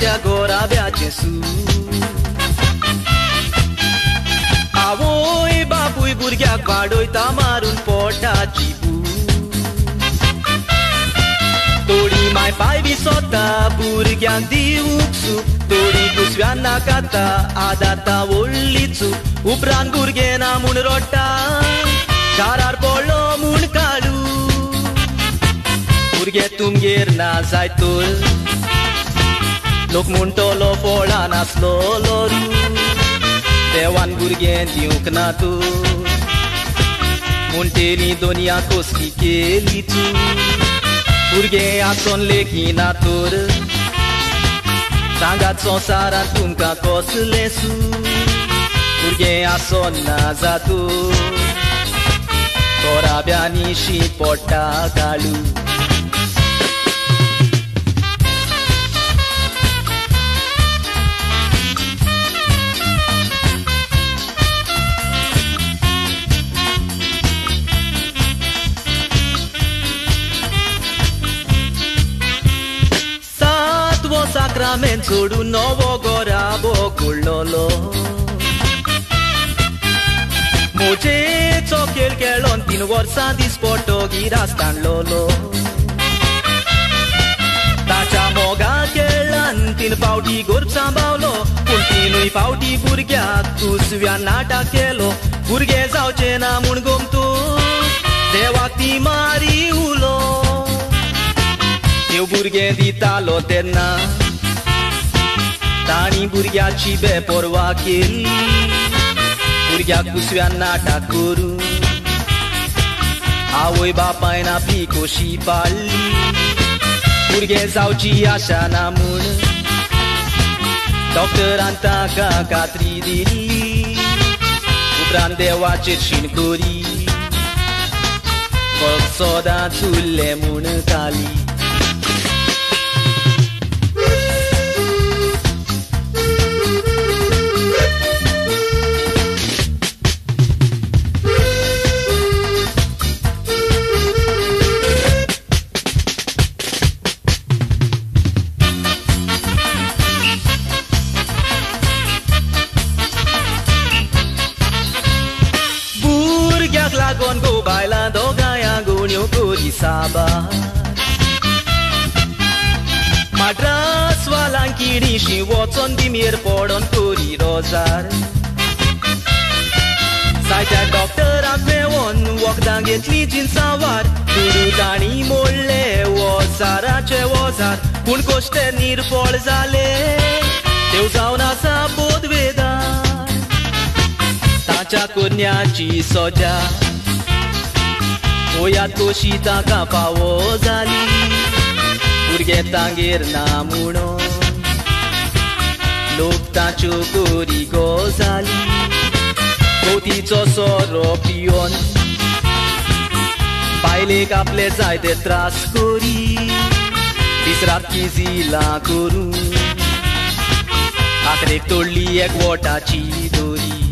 त्या गोराब्याचें सूप आवय बापूय भुरग्याक वाडयता मारून पोटाची थोडी माय पाय विसोता भुरग्यांक दिवूंक सूप थोडी कुसव्यान नाकाता आदाता व्हडली चूक उपरांत भुरगें ना म्हूण रडटा घारार पडलो म्हूण काडू भुरगे तुमगेर ना जाय तर लोक म्हणटलो फळां नासलोलो देवान भुरगें दिवंक ना तर म्हणटेली दोनया कोसकी केली तूं भुरगें आसोन लेखी ना तर सांगात संवसारांत तुमकां कसलें सूख भुरगें आसोन ना जातूर गोराब्यांनी शीं पोटा घालू Sacramento sodu novo gorabo cullolo Moje chokel kelon tin vorsa disporto girastan lolo Tacha moga kelan tin pauti gorb sambavlo Puntinui pauti burgyak tusvya nata kelo Burge zawche na mun gomtu Dewak ti mari ulo Eu burge ditalo tenna ताणी भुरग्याची बेपरवा केली भुरग्याक कुसव्यान नाटक करून आवय बापायन आपली खोशी पाळली भुरगें जावची आशा ना म्हूण डॉक्टरान ताका खात्री दिली उपरांत देवाचेर शीण करी सदांच उरलें म्हूण काली लागोन go bailando gallango nyokori saba Madras walankini shi wotson dimir podon kori rozar Saita doctor amewon walk down getli jin sawar Guru dani molle wosarache wozar Kun koste nirfol zale Dev zauna sa podvedar Tacha kurniaci soja Oya toshi taka pawo zali Burge tangir na muno Lok tacho gori gozali Koti soro pion Paile kaple zaide tras kori Bisrat ki zila koru Akrek tolli ek wota chi dori